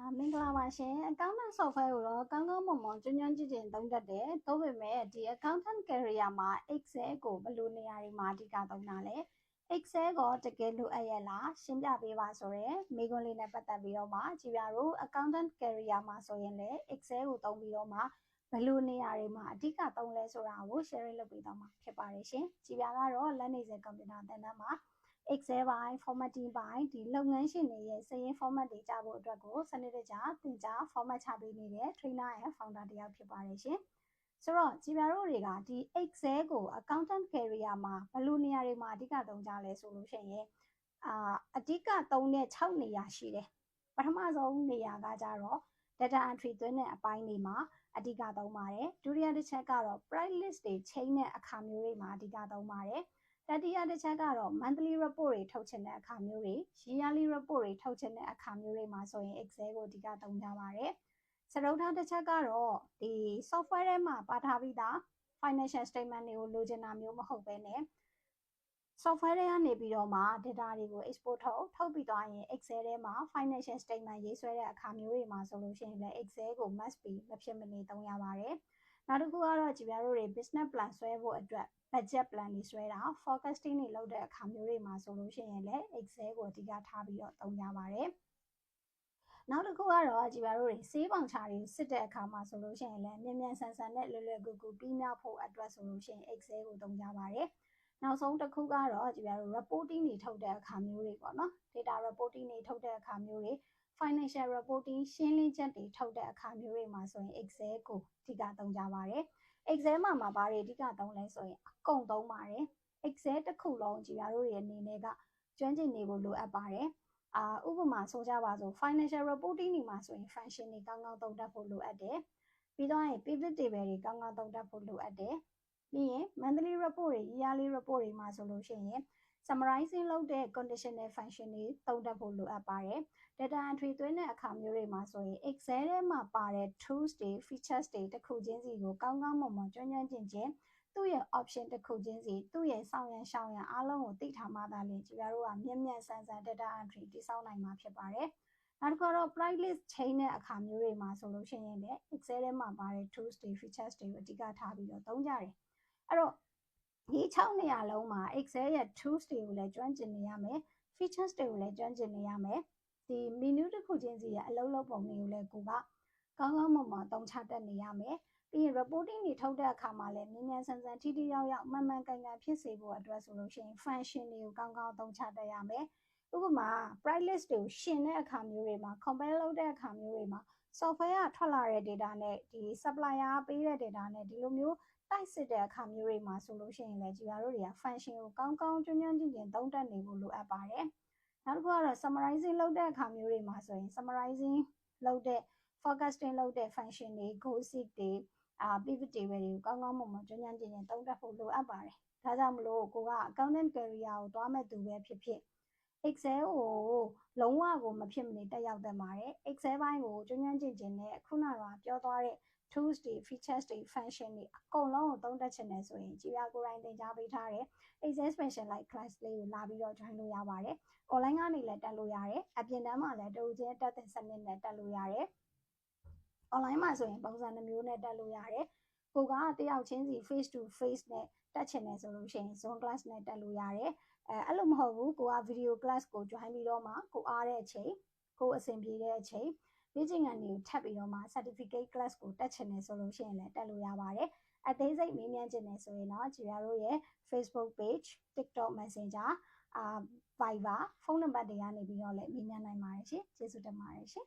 မင်္ဂလာပါရှင် accountant software ကိုတော့ကောင်းကောင်းမွန်မွန်ကျွမ်းကျွမ်းကျင်ကျင်သုံးတတ်တယ်။သို့ပေမဲ့ဒီ accountant career မှာ Excel ကိုဘယ်လိုနေရာတွေမှာအဓိကသုံးတာလဲ။ Excel ကိုတကယ်လိုအပ်ရဲ့လားရှင်းပြပေးပါဆိုရယ်မိခွန်းလေးနဲ့ပတ်သက်ပြီးတော့မှကြည်ပြတို့ accountant career မှာဆိုရင်လည်း Excel ကိုသုံးပြီးတော့မှဘယ်လိုနေရာတွေမှာအဓိကသုံးလဲဆိုတာကို sharing လုပ်ပေးသွားမှာဖြစ်ပါတယ်ရှင်။ကြည်ပြကတော့လက်နေစေကွန်ပျူတာသင်တန်းမှာExcel ပိုင်း formatting ပိုင်းဒီလုပ်ငန်းရှင်တွေရဲ့စာရင်း format တွေကြားဖို့အတွက်ကိုစနစ်တကျသင်ကြား format ချပေးနေတဲ့ trainer ရဲ့ founder တယောက်ဖြစ်ပါတယ်ရှင်။ဆိုတော့ကြည်ပြတို့တွေကဒီ Excel ကို accountant career မှာဘယ်လိုနေရာတွေမှာအဓိကသုံးကြလဲဆိုလို့ရှိရင်အဓိကသုံးတဲ့6နေရာရှိတယ်။ပထမဆုံးနေရာကကြတော့ data entry သွင်းတဲ့အပိုင်းတွေမှာအဓိကသုံးပါတယ်။ဒုတိယတစ်ချက်ကတော့ price list တွေချိန်တဲ့အခါမျိုးတွေမှာအဓိကသုံးပါတယ်။တတိယတစ်ချက်ကတော့ monthly report တွေထုတ်ချင်တဲ့အခါမျိုးတွေ yearly report တွေထုတ်ချင်တဲ့အခါမျိုးတွေမှာဆိုရင် Excel ကိုအဓိကသုံးကြပါတယ်။စတုတ္ထတစ်ချက်ကတော့ဒီ software ထဲမှာပါထားပြီးသား financial statement တွေကိုလိုချင်တာမျိုးမဟုတ်ဘဲနဲ့ software ထဲကနေပြီးတော့မှ data တွေကို export ထုတ်ပြီးသွားရင် Excel ထဲမှာ financial statement ရေးဆွဲတဲ့အခါမျိုးတွေမှာဆိုလို့ရှိရင်လည်း Excel ကို must be မဖြစ်မနေသုံးရပါတယ်။နောက်တစ်ခုကတော့ကြည်ပြတို့တွေ business plan ဆွဲဖို့အတွက် budget plan တွေဆွဲတာ forecasting တွေလုပ်တဲ့အခါမျိုးတွေမှာဆိုလို့ရှိရင်လည်း Excel ကိုအဓိကထားပြီးတော့သုံးကြပါတယ်။နောက်တစ်ခုကတော့ကြည်ပြတို့တွေစေးပေါင်ချာတွေစစ်တဲ့အခါမှာဆိုလို့ရှိရင်လည်းမြန်မြန်ဆန်ဆန်နဲ့လွယ်လွယ်ကူကူပြီးမြောက်ဖို့အတွက်ဆိုလို့ရှိရင် Excel ကိုသုံးကြပါတယ်။နောက်ဆုံးတစ်ခုကတော့ကြည်ပြတို့ reporting တွေထုတ်တဲ့အခါမျိုးတွေပေါ့နော် data reporting တွေထုတ်တဲ့အခါမျိုးတွေ financial reporting ရှင်းလင်းချက်တွေထုတ်တဲ့အခါမျိုးတွေမှာဆိုရင် Excel ကိုအဓိကသုံးကြပါတယ်။ Excel မှာဘာတွေအဓိကသုံးလဲဆိုရင်အကုန်သုံးပါတယ်။ Excel တစ်ခုလုံးကြည်ပြတို့ရဲ့အနေနဲ့ကကျွမ်းကျင်နေဖို့လိုအပ်ပါတယ်။ဥပမာဆိုကြပါစို့ financial reporting တွေမှာဆိုရင် function တွေကောင်းကောင်းသုံးတတ်ဖို့လိုအပ်တယ်။ပြီးတော့ရင် pivot table တွေကောင်းကောင်းသုံးတတ်ဖို့လိုအပ်တယ်။ပြီးရင် monthly report တွေ yearly report တွေမှာဆိုလို့ရှိရင် summarizing လုပ်တဲ့ conditional function တွေသုံးတတ်ဖို့လိုအပ်ပါတယ်။ data entry သွင်းတဲ့အခါမျိုးတွေမှာဆိုရင် Excel ထဲမှာပါတဲ့ tools တွေ features တွေတစ်ခုချင်းစီကိုကောင်းကောင်းမွန်မွန်ကျွမ်းကျွမ်းကျင်ကျင်သူ့ရဲ့ option တစ်ခုချင်းစီသူ့ရဲ့ဆောင်ရန်ရှောင်ရန်အားလုံးကိုသိထားမှသာလျှင်ကြည်ပြတို့ကမြန်ဆန် data entry တည်ဆောက်နိုင်မှာဖြစ်ပါတယ်။နောက်တစ်ခုတော့ price list ချိန်တဲ့အခါမျိုးတွေမှာဆိုလို့ရှိရင်လည်း Excel ထဲမှာပါတဲ့ tools တွေ features တွေကိုအဓိကထားပြီးတော့သုံးကြတယ်။အဲ့တော့ဒီ6နေရာလုံးမှာ Excel ရဲ့ tools တွေကိုလည်းကျွမ်းကျင်နေရမယ် features တွေကိုလည်းကျွမ်းကျင်နေရမယ်ဒီ menu တစ်ခုချင်းစီရဲ့အလုပ်လုပ်ပုံတွေကိုလည်းကိုကကောင်းကောင်းမွန်မွန်သုံးချတတ်နေရမယ်ပြီးရင် reporting တွေထုတ်တဲ့အခါမှာလည်းမြန်ဆန်ထိထိရောက်ရောက်မှန်မှန်ကန်ကန်ဖြစ်စေဖို့အတွက်ဆိုလို့ရှိရင် function တွေကိုကောင်းကောင်းသုံးချတတ်ရမယ်ဥပမာ price list တွေကိုရှင်တဲ့အခါမျိုးတွေမှာ compare လုပ်တဲ့အခါမျိုးတွေမှာ software ကထွက်လာတဲ့ data နဲ့ဒီ supplier ကပေးတဲ့ data နဲ့ဒီလိုမျိုးတိုက်စစ်တဲ့အခါမျိုးတွေမှာဆိုလို့ရှိရင်လည်းကြည်ပြတို့တွေက function ကိုကောင်းကောင်းကျွမ်းကျွမ်းကျင်ကျင်သုံးတတ်နေဖို့လိုအပ်ပါတယ်နောက်တစ်ခုကတော့ summarizing လုပ်တဲ့အခါမျိုးတွေမှာဆိုရင် summarizing လုပ်တဲ့ forecasting လုပ်တဲ့ function တွေ goal sheet တွေpivot table တွေကိုကောင်းကောင်းမွန်မွန်ကျွမ်းကျွမ်းကျင်ကျင်သုံးတတ်ဖို့လိုအပ်ပါတယ်ဒါကြောင့်မလို့ကိုက accountant career ကိုသွားမဲ့သူပဲဖြစ်ဖြစ် Excel ကိုလုံးဝကိုမဖြစ်မနေတက်ရောက်တတ်ပါတယ် Excel ဘိုင်းကိုကျွမ်းကျွမ်းကျင်ကျင်နဲ့ခုနကပြောသွားတဲ့ tools တွေ features တွေ function တွေအကုန်လုံးကိုသုံးတတ်ချင်တယ်ဆိုရင်ကြည်ပြကိုယ်တိုင်သင်ကြားပေးထားတဲ့ Excel specialized class လေးကိုလာပြီးတော့ join လို့ရပါတယ် online ကနေလည်းတက်လို့ရတယ်အပြင်တန်းမှာလည်းတဦးချင်းတက်တဲ့စနစ်နဲ့တက်လို့ရတယ် online မှာဆိုရင်ပုံစံနှမျိုးနဲ့တက်လို့ရတယ်ကိုကတယောက်ချင်းစီ face to face နဲ့တက်ချင်တယ်ဆိုလို့ရှိရင် Zoom class နဲ့တက်လို့ရတယ်အဲ့လိုမဟုတ်ဘူးကိုက video class ကို join ပြီးတော့မှကိုအားတဲ့အချိန်ကိုအဆင်ပြေတဲ့အချိန်လေ့ကျင့်ခန်းတွေကိုထပ်ပြီးတော့မှ certificate class ကိုတက်ချင်တယ်ဆိုလို့ရှိရင်လည်းတက်လို့ရပါတယ်အသေးစိတ်မေးမြန်းချင်တယ်ဆိုရင်တော့ကြည်ရတို့ရဲ့ Facebook page TikTok Messenger Viber ဖုန်းနံပါတ်တွေကနေပြီးတော့လည်းမေးမြန်းနိုင်ပါတယ်ရှင်ကျေးဇူးတင်ပါတယ်ရှင်